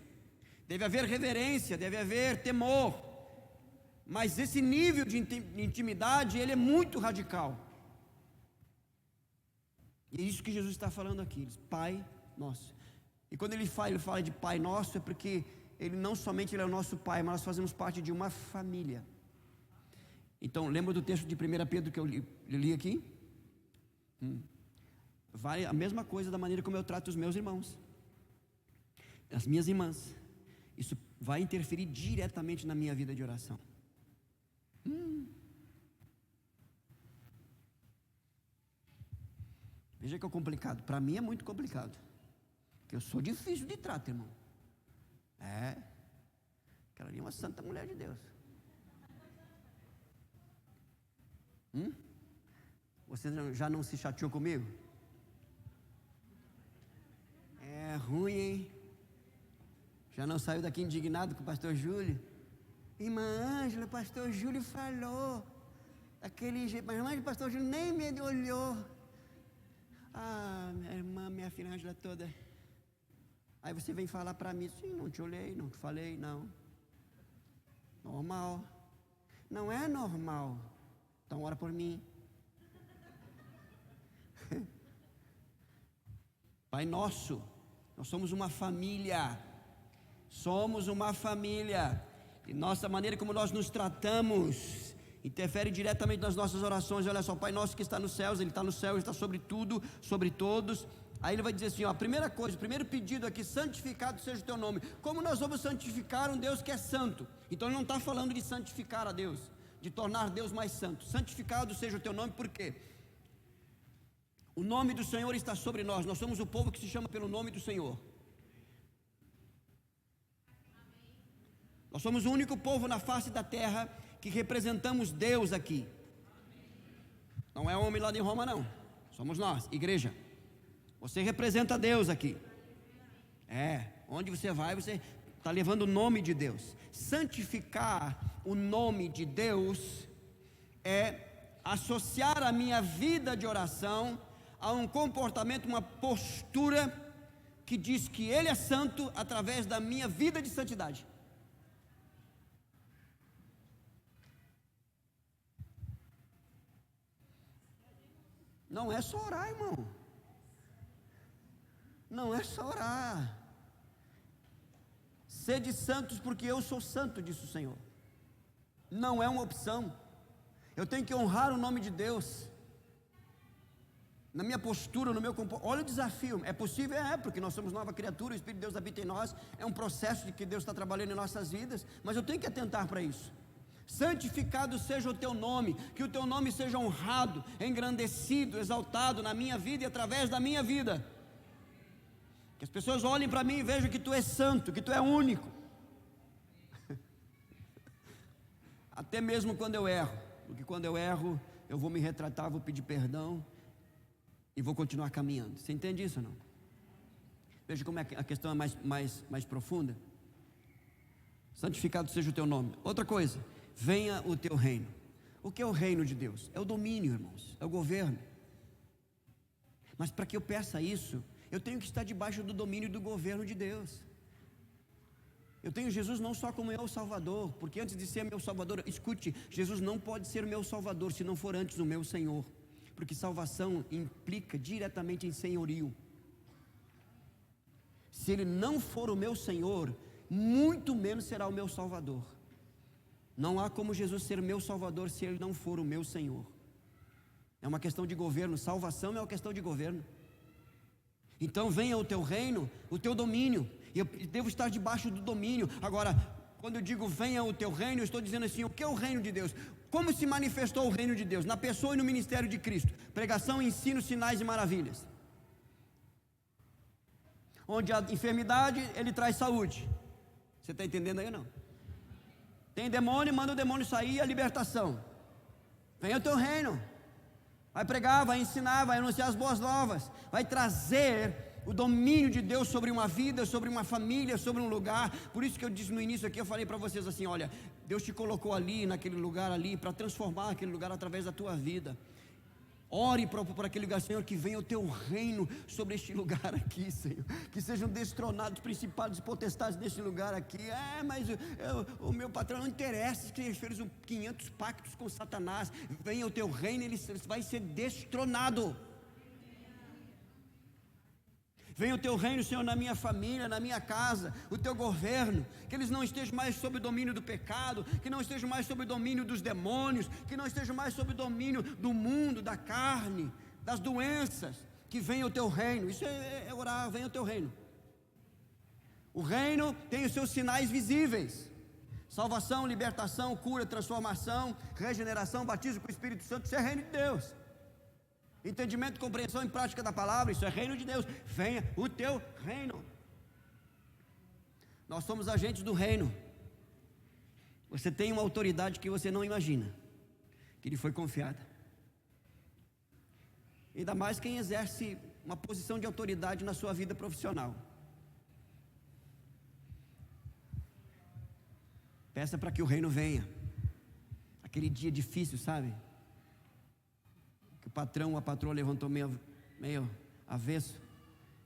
Deve haver reverência, deve haver temor, mas esse nível de intimidade, ele é muito radical. E é isso que Jesus está falando aqui, Pai Nosso. E quando ele fala de Pai Nosso, é porque Ele não somente Ele é o nosso Pai, mas nós fazemos parte de uma família. Então, lembra do texto de 1 Pedro que eu li aqui? Vale a mesma coisa da maneira como eu trato os meus irmãos, as minhas irmãs. Isso vai interferir diretamente na minha vida de oração. Veja que é complicado. Para mim é muito complicado, porque eu sou difícil de trato, irmão. Aquela ali é uma santa mulher de Deus. Você já não se chateou comigo? É ruim, hein? Já não saiu daqui indignado com o pastor Júlio? Irmã Ângela, o pastor Júlio falou daquele jeito, mas o pastor Júlio nem me olhou. Ah, minha irmã, minha filha Ângela toda. Aí você vem falar para mim, sim, não te olhei, não te falei, não. Normal. Não é normal. Então ora por mim. Pai nosso, nós somos uma família. Somos uma família. E nossa maneira como nós nos tratamos interfere diretamente nas nossas orações. Olha só, Pai nosso que está nos céus, Ele está no céu, Ele está sobre tudo, sobre todos. Aí Ele vai dizer assim, ó, a primeira coisa, o primeiro pedido aqui, santificado seja o teu nome. Como nós vamos santificar um Deus que é santo? Então Ele não está falando de santificar a Deus, de tornar Deus mais santo. Santificado seja o teu nome, por quê? O nome do Senhor está sobre nós. Nós somos o povo que se chama pelo nome do Senhor. Nós somos o único povo na face da terra que representamos Deus aqui. Não é homem lá de Roma, não. Somos nós, igreja. Você representa Deus aqui. Onde você vai, você está levando o nome de Deus. Santificar o nome de Deus é associar a minha vida de oração a um comportamento, uma postura que diz que Ele é santo através da minha vida de santidade. Não é só orar, irmão. Não é só orar. Sede santos porque eu sou santo, disse o Senhor. Não é uma opção. Eu tenho que honrar o nome de Deus na minha postura, no meu comportamento. Olha o desafio. É possível? Porque nós somos nova criatura, o Espírito de Deus habita em nós. É um processo de que Deus está trabalhando em nossas vidas, mas eu tenho que atentar para isso. Santificado seja o teu nome, que o teu nome seja honrado, engrandecido, exaltado na minha vida e através da minha vida. Que as pessoas olhem para mim e vejam que tu és santo, que tu é único. Até mesmo quando eu erro, porque quando eu erro, eu vou me retratar, vou pedir perdão e vou continuar caminhando. Você entende isso ou não? Veja como é que a questão é mais profunda. Santificado seja o teu nome. Outra coisa, venha o teu reino. O que é o reino de Deus? É o domínio, irmãos, é o governo. Mas para que eu peça isso, eu tenho que estar debaixo do domínio do governo de Deus. Eu tenho Jesus não só como meu Salvador, porque antes de ser meu Salvador, escute, Jesus não pode ser meu Salvador se não for antes o meu Senhor, porque salvação implica diretamente em senhorio. Se Ele não for o meu Senhor, muito menos será o meu Salvador. Não há como Jesus ser meu Salvador se Ele não for o meu Senhor. É uma questão de governo, salvação é uma questão de governo. Então venha o teu reino, o teu domínio, e eu devo estar debaixo do domínio. Agora, quando eu digo venha o teu reino, eu estou dizendo assim, o que é o reino de Deus? Como se manifestou o reino de Deus? Na pessoa e no ministério de Cristo. Pregação, ensino, sinais e maravilhas. Onde há enfermidade, Ele traz saúde. Você está entendendo aí ou não? Tem demônio, manda o demônio sair, a libertação. Venha o teu reino. Vai pregar, vai ensinar, vai anunciar as boas novas, vai trazer o domínio de Deus sobre uma vida, sobre uma família, sobre um lugar. Por isso que eu disse no início aqui, eu falei para vocês assim, olha, Deus te colocou ali, naquele lugar ali, para transformar aquele lugar através da tua vida. Ore por aquele lugar, Senhor, que venha o teu reino sobre este lugar aqui, Senhor. Que sejam destronados principados e potestades deste lugar aqui. Mas o meu patrão não interessa, que ele fez 500 pactos com Satanás. Venha o teu reino, ele vai ser destronado. Venha o teu reino, Senhor, na minha família, na minha casa, o teu governo, que eles não estejam mais sob o domínio do pecado, que não estejam mais sob o domínio dos demônios, que não estejam mais sob o domínio do mundo, da carne, das doenças, que venha o teu reino. Isso é orar, venha o teu reino. O reino tem os seus sinais visíveis: salvação, libertação, cura, transformação, regeneração, batismo com o Espírito Santo. Isso é reino de Deus. Entendimento, compreensão e prática da palavra, isso é reino de Deus. Venha o teu reino. Nós somos agentes do reino. Você tem uma autoridade que você não imagina, que lhe foi confiada. Ainda mais quem exerce uma posição de autoridade na sua vida profissional. Peça para que o reino venha. Aquele dia difícil, sabe? Que o patrão ou a patroa levantou meio avesso.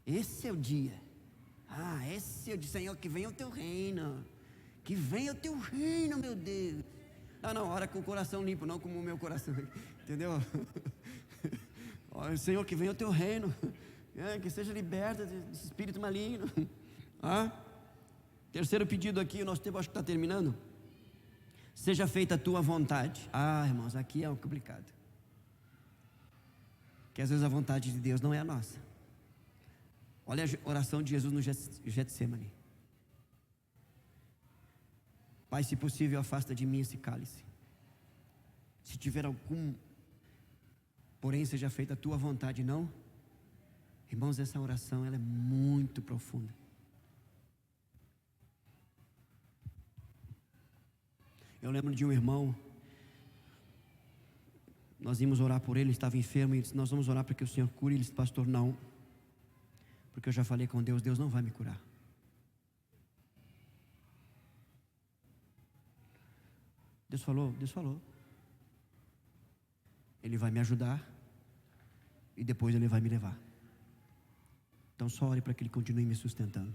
Esse é o dia. Esse é o dia, Senhor, que venha o teu reino. Que venha o teu reino, meu Deus. Não, ora com o coração limpo, não como o meu coração. Entendeu? Senhor, que venha o teu reino. Que seja liberta desse espírito maligno. Terceiro pedido aqui, o nosso tempo acho que está terminando. Seja feita a tua vontade. Irmãos, aqui é complicado. Que às vezes a vontade de Deus não é a nossa. Olha a oração de Jesus no Getsemane. Pai, se possível, afasta de mim esse cálice. Se tiver algum, porém seja feita a tua vontade, não? Irmãos, essa oração ela é muito profunda. Eu lembro de um irmão, nós íamos orar por ele estava enfermo, e disse, nós vamos orar para que o Senhor cure. Ele disse, pastor, não, porque eu já falei com Deus, Deus não vai me curar. Deus falou, Ele vai me ajudar, e depois Ele vai me levar. Então só ore para que Ele continue me sustentando.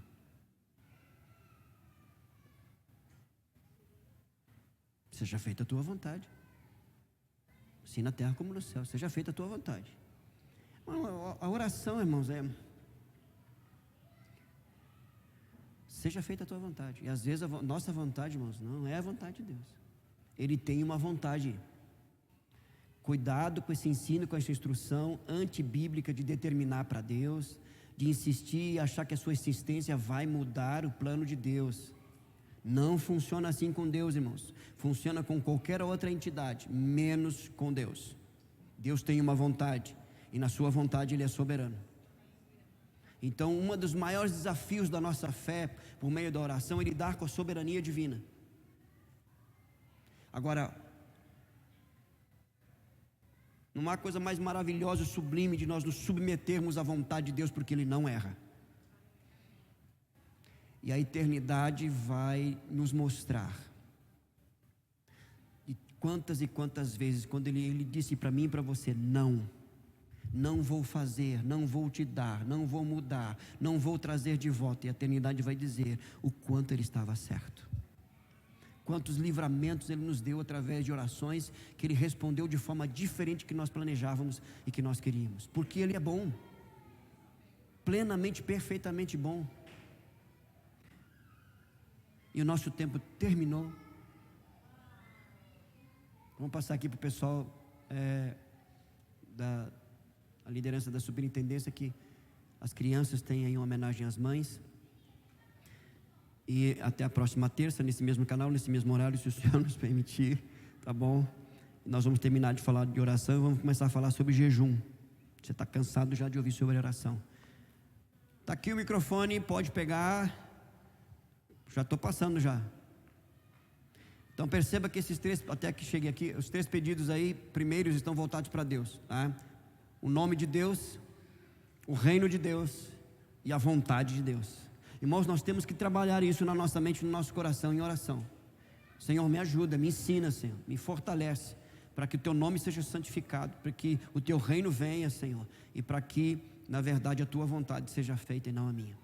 Seja feita a tua vontade, assim na terra como no céu. Seja feita a tua vontade. A oração, irmãos, seja feita a tua vontade. E às vezes a nossa vontade, irmãos, não é a vontade de Deus. Ele tem uma vontade. Cuidado com esse ensino, com essa instrução antibíblica de determinar para Deus, de insistir e achar que a sua existência vai mudar o plano de Deus. Não funciona assim com Deus, irmãos. Funciona com qualquer outra entidade, menos com Deus. Deus tem uma vontade, e na sua vontade Ele é soberano. Então, um dos maiores desafios da nossa fé, por meio da oração, é lidar com a soberania divina. Agora, não há coisa mais maravilhosa e sublime de nós nos submetermos à vontade de Deus, porque Ele não erra. E a eternidade vai nos mostrar. E quantas vezes, quando Ele disse para mim e para você, não vou fazer, não vou te dar, não vou mudar, não vou trazer de volta. E a eternidade vai dizer o quanto Ele estava certo. Quantos livramentos Ele nos deu através de orações que Ele respondeu de forma diferente que nós planejávamos e que nós queríamos. Porque Ele é bom, plenamente, perfeitamente bom. E o nosso tempo terminou. Vamos passar aqui para o pessoal da liderança da superintendência, que as crianças têm aí uma homenagem às mães. E até a próxima terça, nesse mesmo canal, nesse mesmo horário, se o Senhor nos permitir, tá bom? Nós vamos terminar de falar de oração e vamos começar a falar sobre jejum. Você está cansado já de ouvir sobre oração. Está aqui o microfone, pode pegar. Já estou passando já. Então perceba que esses três, até que chegue aqui, os três pedidos aí, primeiros estão voltados para Deus, tá? O nome de Deus, o reino de Deus e a vontade de Deus. Irmãos, nós temos que trabalhar isso na nossa mente, no nosso coração, em oração. Senhor, me ajuda, me ensina, Senhor, me fortalece, para que o teu nome seja santificado, para que o teu reino venha, Senhor, e para que, na verdade, a tua vontade seja feita e não a minha.